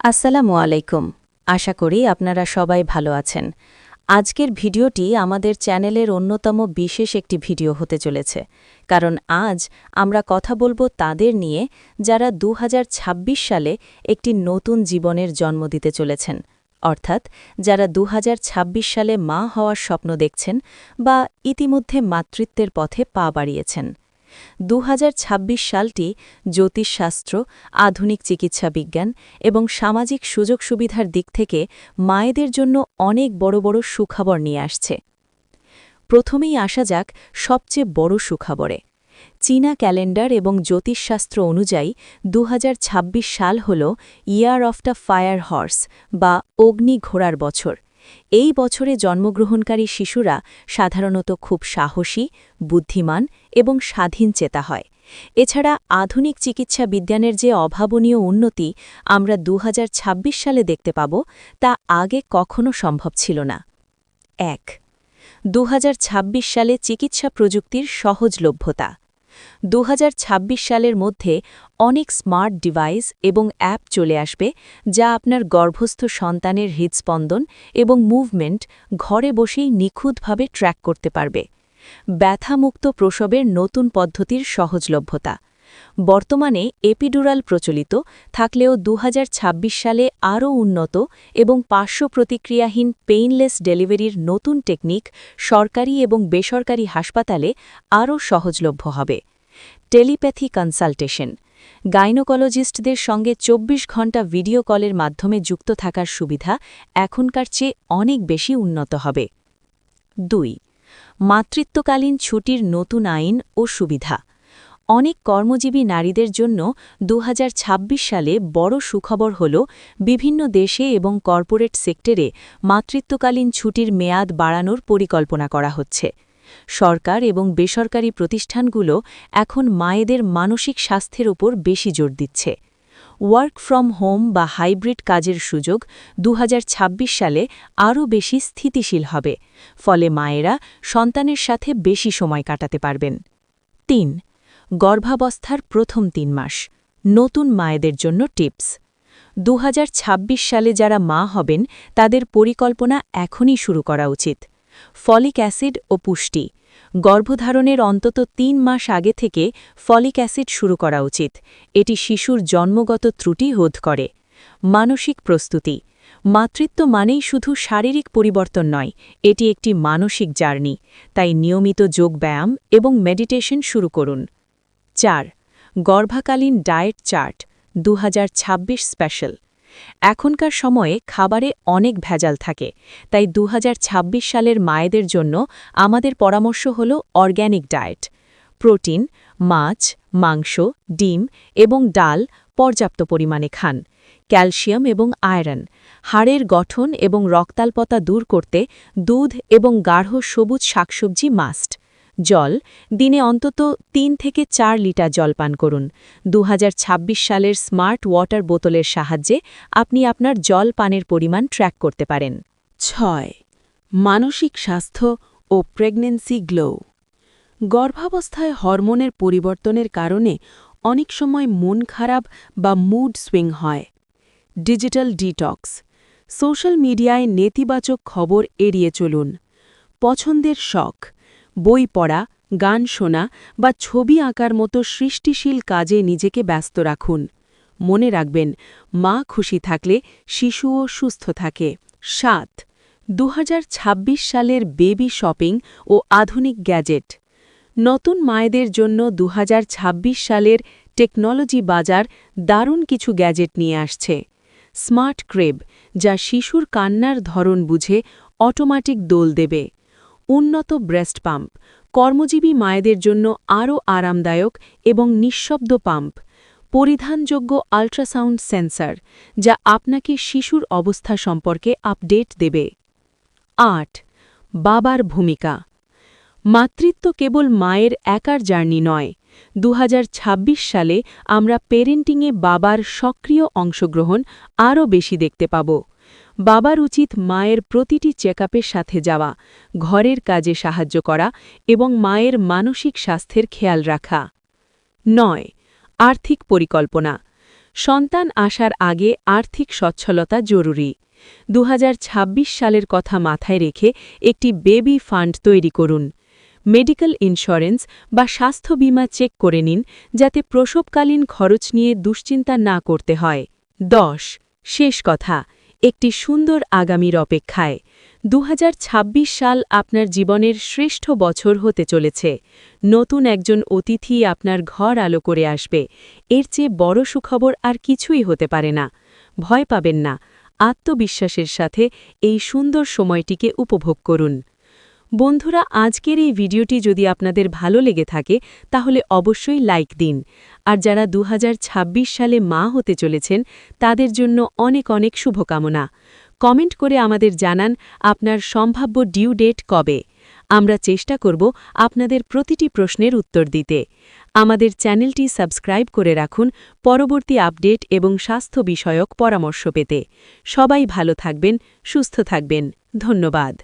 আসসালামু আলাইকুম। আশা করি আপনারা সবাই ভালো আছেন। আজকের ভিডিওটি আমাদের চ্যানেলের অন্যতম বিশেষ একটি ভিডিও হতে চলেছে, কারণ আজ আমরা কথা বলবো তাদের নিয়ে যারা ২০২৬ সালে একটি নতুন জীবনের জন্ম দিতে চলেছেন, অর্থাৎ যারা ২০২৬ সালে মা হওয়ার স্বপ্ন দেখছেন বা ইতিমধ্যে মাতৃত্বের পথে পা বাড়িয়েছেন। ২০২৬ সালটি জ্যোতিষশাস্ত্র, আধুনিক চিকিৎসা বিজ্ঞান এবং সামাজিক সুযোগ সুবিধার দিক থেকে মায়েদের জন্য অনেক বড় বড় সুখবর নিয়ে আসছে। প্রথমেই আসা যাক সবচেয়ে বড় সুখবরে। চীনা ক্যালেন্ডার এবং জ্যোতিষশাস্ত্র অনুযায়ী ২০২৬ সাল হল year of the fire horse বা অগ্নি ঘোড়ার বছর। এই বছরে জন্মগ্রহণকারী শিশুরা সাধারণত খুব সাহসী, বুদ্ধিমান এবং স্বাধীনচেতা হয়। এছাড়া আধুনিক চিকিৎসা বিজ্ঞানের যে অভাবনীয় উন্নতি আমরা ২০২৬ সালে দেখতে পাব, তা আগে কখনো সম্ভব ছিল না। ১. ২০২৬ সালে চিকিৎসা প্রযুক্তির সহজলভ্যতা। ২০২৬ সালের মধ্যে অনেক স্মার্ট ডিভাইস এবং অ্যাপ চলে আসবে, যা আপনার গর্ভস্থ সন্তানের হৃদস্পন্দন এবং মুভমেন্ট ঘরে বসেই নিখুঁতভাবে ট্র্যাক করতে পারবে। ব্যথামুক্ত প্রসবের নতুন পদ্ধতির সহজলভ্যতা। বর্তমানে এপিডুরাল প্রচলিত থাকলেও ২০২৬ সালে আরও উন্নত এবং পার্শ্ব প্রতিক্রিয়াহীন পেইনলেস ডেলিভারির নতুন টেকনিক সরকারি এবং বেসরকারি হাসপাতালে আরও সহজলভ্য হবে। Telepathy consultation. গাইনোকোলজিস্টদের সঙ্গে ২৪ ঘণ্টা ভিডিও কলের মাধ্যমে যুক্ত থাকার সুবিধা এখনকার চেয়ে অনেক বেশি উন্নত হবে। ২. মাতৃত্বকালীন ছুটির নতুন আইন ও সুবিধা। অনেক কর্মজীবী নারীদের জন্য ২০২৬ সালে বড় সুখবর হল বিভিন্ন দেশে এবং কর্পোরেট সেক্টরে মাতৃত্বকালীন ছুটির মেয়াদ বাড়ানোর পরিকল্পনা করা হচ্ছে। সরকার এবং বেসরকারি প্রতিষ্ঠানগুলো এখন মায়েদের মানসিক স্বাস্থ্যের উপর বেশি জোর দিচ্ছে। ওয়ার্ক ফ্রম হোম বা হাইব্রিড কাজের সুযোগ ২০২৬ সালে আরও বেশি স্থিতিশীল হবে, ফলে মায়েরা সন্তানের সাথে বেশি সময় কাটাতে পারবেন। ৩. গর্ভাবস্থার প্রথম ৩ মাস। নতুন মায়েদের জন্য টিপস। ২০২৬ সালে যারা মা হবেন তাদের পরিকল্পনা এখনই শুরু করা উচিত। ফলিক অ্যাসিড ও পুষ্টি। গর্ভধারণের অন্তত ৩ মাস আগে থেকে ফলিক অ্যাসিড শুরু করা উচিত। এটি শিশুর জন্মগত ত্রুটি রোধ করে। মানসিক প্রস্তুতি। মাতৃত্ব মানেই শুধু শারীরিক পরিবর্তন নয়, এটি একটি মানসিক জার্নি, তাই নিয়মিত যোগব্যায়াম এবং মেডিটেশন শুরু করুন। ৪. গর্ভাকালীন ডায়েট চার্ট ২০২৬ স্পেশাল। এখনকার সময়ে খাবারে অনেক ভেজাল থাকে, তাই ২০২৬ সালের মায়েদের জন্য আমাদের পরামর্শ হল অর্গ্যানিক ডায়েট। প্রোটিন, মাছ, মাংস, ডিম এবং ডাল পর্যাপ্ত পরিমাণে খান। ক্যালসিয়াম এবং আয়রন। হাড়ের গঠন এবং রক্তাল্পতা দূর করতে দুধ এবং গাঢ় সবুজ শাকসবজি মাস্ট। জল, দিনে অন্তত ৩ থেকে ৪ লিটার জল পান করুন। ২০২৬ সালের স্মার্ট ওয়াটার বোতলের সাহায্যে আপনি আপনার জল পানের পরিমাণ ট্র্যাক করতে পারেন। ৬. মানসিক স্বাস্থ্য ও প্রেগন্যান্সি গ্লো। গর্ভাবস্থায় হরমোনের পরিবর্তনের কারণে অনেক সময় মন খারাপ বা মুড সুইং হয়। Digital detox. সোশ্যাল মিডিয়ায় নেতিবাচক খবর এড়িয়ে চলুন। পছন্দের শখ, বই পড়া, গান শোনা বা ছবি আঁকার মতো সৃষ্টিশীল কাজে নিজেকে ব্যস্ত রাখুন। মনে রাখবেন, মা খুশি থাকলে শিশুও সুস্থ থাকে। ৭. ২০২৬ সালের বেবি শপিং ও আধুনিক গ্যাজেট। নতুন মায়েদের জন্য ২০২৬ সালের টেকনোলজি বাজার দারুণ কিছু গ্যাজেট নিয়ে আসছে। স্মার্ট ক্রেব, যা শিশুর কান্নার ধরন বুঝে অটোমেটিক দোল দেবে। উন্নত ব্রেস্ট পাম্প, কর্মজীবী মায়েদের জন্য আরও আরামদায়ক এবং নিঃশব্দ পাম্প। পরিধানযোগ্য আল্ট্রাসাউন্ড সেন্সর, যা আপনাকে শিশুর অবস্থা সম্পর্কে আপডেট দেবে। ৮. বাবার ভূমিকা। মাতৃত্ব কেবল মায়ের একার জার্নি নয়। ২০২৬ সালে আমরা পেরেন্টিংয়ে বাবার সক্রিয় অংশগ্রহণ আরও বেশি দেখতে পাব। বাবার উচিত মায়ের প্রতিটি চেকআপের সাথে যাওয়া, ঘরের কাজে সাহায্য করা এবং মায়ের মানসিক স্বাস্থ্যের খেয়াল রাখা। ৯. আর্থিক পরিকল্পনা। সন্তান আসার আগে আর্থিক সচ্ছলতা জরুরি। 2026 সালের কথা মাথায় রেখে একটি বেবি ফান্ড তৈরি করুন। মেডিকেল ইন্স্যুরেন্স বা স্বাস্থ্য বীমা চেক করে নিন, যাতে প্রসবকালীন খরচ নিয়ে দুশ্চিন্তা না করতে হয়। 10. শেষ কথা, একটি সুন্দর আগামীর অপেক্ষায়। 2026 সাল আপনার জীবনের শ্রেষ্ঠ বছর হতে চলেছে। নতুন একজন অতিথি আপনার ঘর আলো করে আসবে। এর চেয়ে বড় সুখবর আর কিছুই হতে পারে না। ভয় পাবেন না, আত্মবিশ্বাসের সাথে এই সুন্দর সময়টিকে উপভোগ করুন। বন্ধুরা, আজকের এই ভিডিওটি যদি আপনাদের ভালো লেগে থাকে তাহলে অবশ্যই লাইক দিন। আর যারা 2026 সালে মা হতে চলেছেন তাদের জন্য অনেক অনেক শুভকামনা। কমেন্ট করে আমাদের জানান আপনার সম্ভাব্য ডিউ ডেট কবে। আমরা চেষ্টা করব আপনাদের প্রতিটি প্রশ্নের উত্তর দিতে। আমাদের চ্যানেলটি সাবস্ক্রাইব করে রাখুন পরবর্তী আপডেট এবং স্বাস্থ্য বিষয়ক পরামর্শ পেতে। সবাই ভালো থাকবেন, সুস্থ থাকবেন। ধন্যবাদ।